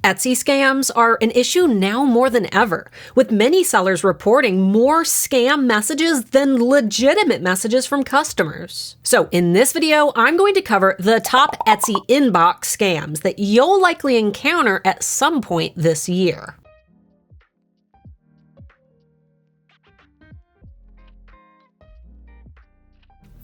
Etsy scams are an issue now more than ever, with many sellers reporting more scam messages than legitimate messages from customers. So in this video, I'm going to cover the top Etsy inbox scams that you'll likely encounter at some point this year.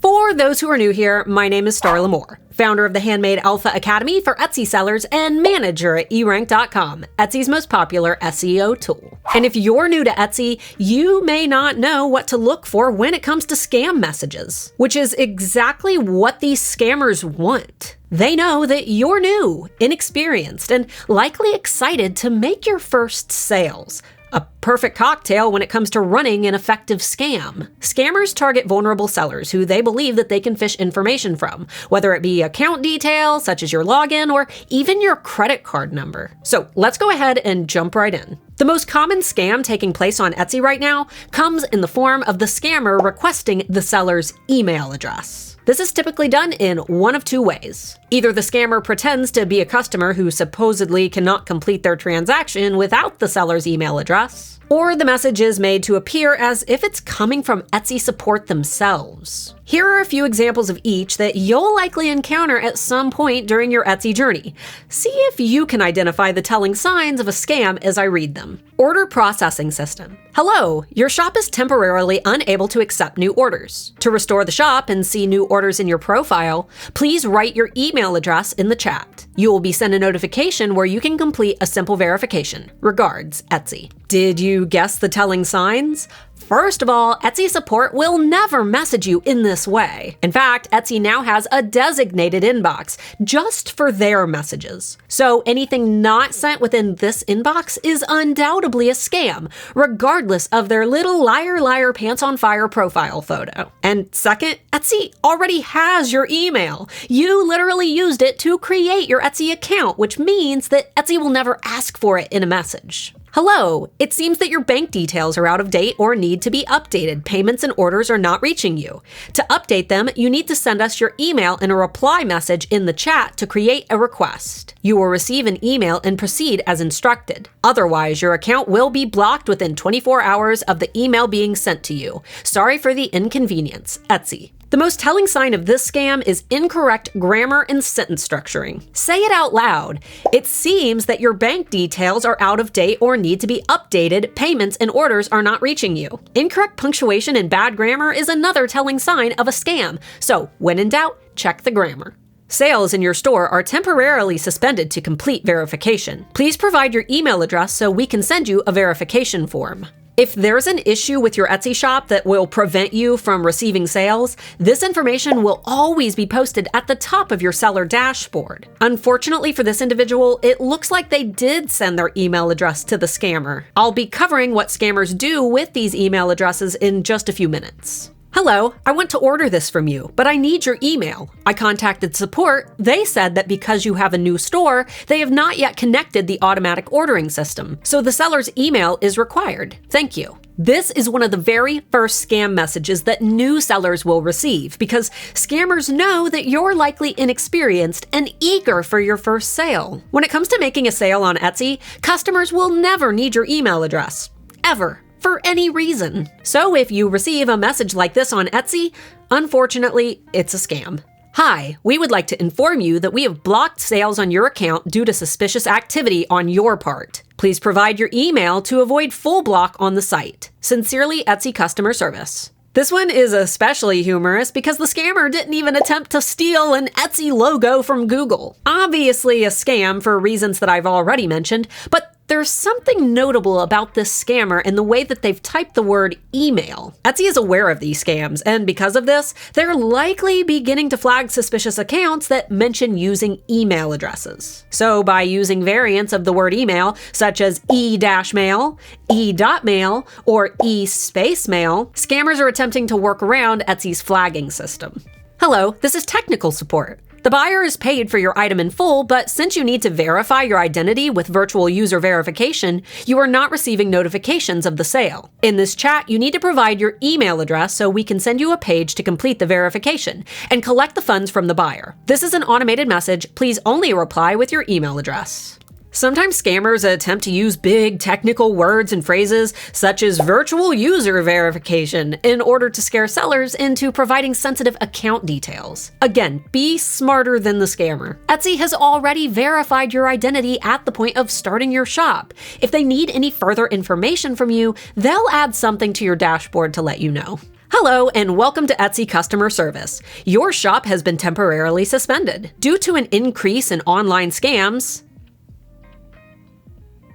For those who are new here, my name is Starla, founder of the Handmade Alpha Academy for Etsy sellers and manager at erank.com, Etsy's most popular SEO tool. And if you're new to Etsy, you may not know what to look for when it comes to scam messages, which is exactly what these scammers want. They know that you're new, inexperienced, and likely excited to make your first sales. A perfect cocktail when it comes to running an effective scam. Scammers target vulnerable sellers who they believe that they can fish information from, whether it be account details, such as your login, or even your credit card number. So let's go ahead and jump right in. The most common scam taking place on Etsy right now comes in the form of the scammer requesting the seller's email address. This is typically done in one of two ways. Either the scammer pretends to be a customer who supposedly cannot complete their transaction without the seller's email address, or the message is made to appear as if it's coming from Etsy support themselves. Here are a few examples of each that you'll likely encounter at some point during your Etsy journey. See if you can identify the telling signs of a scam as I read them. Order processing system. Hello, your shop is temporarily unable to accept new orders. To restore the shop and see new orders in your profile, please write your email address in the chat. You will be sent a notification where you can complete a simple verification. Regards, Etsy. Did you guess the telling signs? First of all, Etsy support will never message you in this way. In fact, Etsy now has a designated inbox just for their messages. So anything not sent within this inbox is undoubtedly a scam, regardless of their little liar pants on fire profile photo. And second, Etsy already has your email. You literally used it to create your Etsy account, which means that Etsy will never ask for it in a message. Hello, it seems that your bank details are out of date or need to be updated. Payments and orders are not reaching you. To update them, you need to send us your email and a reply message in the chat to create a request. You will receive an email and proceed as instructed. Otherwise, your account will be blocked within 24 hours of the email being sent to you. Sorry for the inconvenience, Etsy. The most telling sign of this scam is incorrect grammar and sentence structuring. Say it out loud. It seems that your bank details are out of date or need to be updated. Payments and orders are not reaching you. Incorrect punctuation and bad grammar is another telling sign of a scam. So when in doubt, check the grammar. Sales in your store are temporarily suspended to complete verification. Please provide your email address so we can send you a verification form. If there's an issue with your Etsy shop that will prevent you from receiving sales, this information will always be posted at the top of your seller dashboard. Unfortunately for this individual, it looks like they did send their email address to the scammer. I'll be covering what scammers do with these email addresses in just a few minutes. Hello, I want to order this from you, but I need your email. I contacted support. They said that because you have a new store, they have not yet connected the automatic ordering system, so the seller's email is required. Thank you. This is one of the very first scam messages that new sellers will receive because scammers know that you're likely inexperienced and eager for your first sale. When it comes to making a sale on Etsy, customers will never need your email address. Ever. For any reason. So if you receive a message like this on Etsy, unfortunately, it's a scam. Hi, we would like to inform you that we have blocked sales on your account due to suspicious activity on your part. Please provide your email to avoid full block on the site. Sincerely, Etsy Customer Service. This one is especially humorous because the scammer didn't even attempt to steal an Etsy logo from Google. Obviously a scam for reasons that I've already mentioned, but there's something notable about this scammer in the way that they've typed the word email. Etsy is aware of these scams, and because of this, they're likely beginning to flag suspicious accounts that mention using email addresses. So by using variants of the word email, such as e-mail, e.mail, or e-mail, scammers are attempting to work around Etsy's flagging system. Hello, this is technical support. The buyer is paid for your item in full, but since you need to verify your identity with virtual user verification, you are not receiving notifications of the sale. In this chat, you need to provide your email address so we can send you a page to complete the verification and collect the funds from the buyer. This is an automated message. Please only reply with your email address. Sometimes scammers attempt to use big technical words and phrases such as virtual user verification in order to scare sellers into providing sensitive account details. Again, be smarter than the scammer. Etsy has already verified your identity at the point of starting your shop. If they need any further information from you, they'll add something to your dashboard to let you know. Hello and welcome to Etsy customer service. Your shop has been temporarily suspended due to an increase in online scams.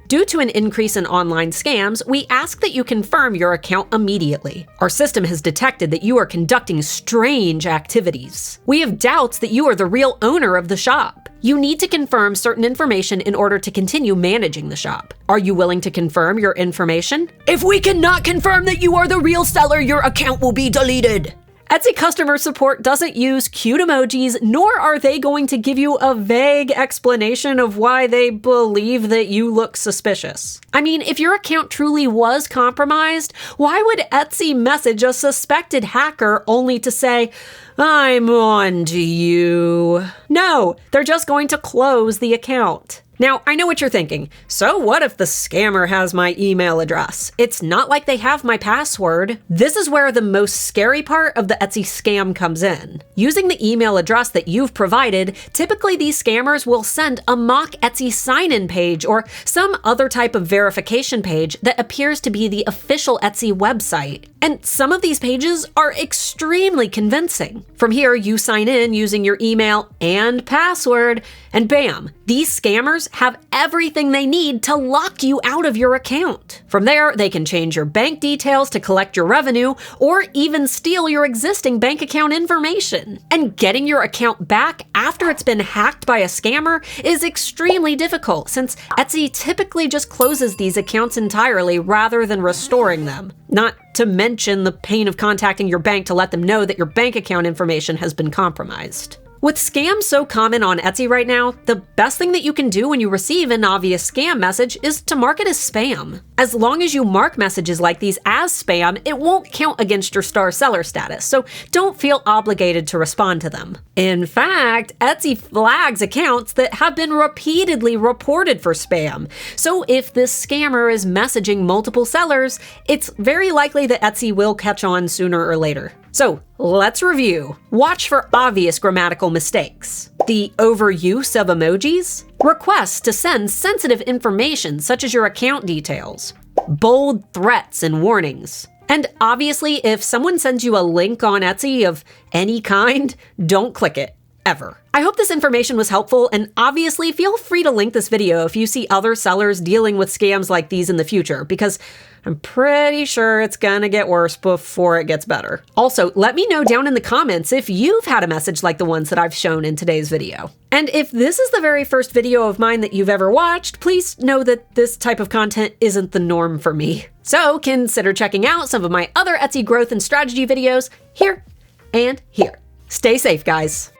Due to an increase in online scams, we ask that you confirm your account immediately. Our system has detected that you are conducting strange activities. We have doubts that you are the real owner of the shop. You need to confirm certain information in order to continue managing the shop. Are you willing to confirm your information? If we cannot confirm that you are the real seller, your account will be deleted. Etsy customer support doesn't use cute emojis, nor are they going to give you a vague explanation of why they believe that you look suspicious. I mean, if your account truly was compromised, why would Etsy message a suspected hacker only to say, "I'm on to you"? No, they're just going to close the account. Now, I know what you're thinking. So what if the scammer has my email address? It's not like they have my password. This is where the most scary part of the Etsy scam comes in. Using the email address that you've provided, typically these scammers will send a mock Etsy sign-in page or some other type of verification page that appears to be the official Etsy website. And some of these pages are extremely convincing. From here, you sign in using your email and password, and bam, these scammers have everything they need to lock you out of your account. From there, they can change your bank details to collect your revenue, or even steal your existing bank account information. And getting your account back after it's been hacked by a scammer is extremely difficult, since Etsy typically just closes these accounts entirely rather than restoring them. Not to mention the pain of contacting your bank to let them know that your bank account information has been compromised. With scams so common on Etsy right now, the best thing that you can do when you receive an obvious scam message is to mark it as spam. As long as you mark messages like these as spam, it won't count against your star seller status, so don't feel obligated to respond to them. In fact, Etsy flags accounts that have been repeatedly reported for spam. So if this scammer is messaging multiple sellers, it's very likely that Etsy will catch on sooner or later. So let's review. Watch for obvious grammatical mistakes. The overuse of emojis. Requests to send sensitive information such as your account details. Bold threats and warnings. And obviously, if someone sends you a link on Etsy of any kind, don't click it. Ever. I hope this information was helpful, and obviously feel free to link this video if you see other sellers dealing with scams like these in the future, because I'm pretty sure it's gonna get worse before it gets better. Also, let me know down in the comments if you've had a message like the ones that I've shown in today's video. And if this is the very first video of mine that you've ever watched, please know that this type of content isn't the norm for me. So consider checking out some of my other Etsy growth and strategy videos here and here. Stay safe, guys.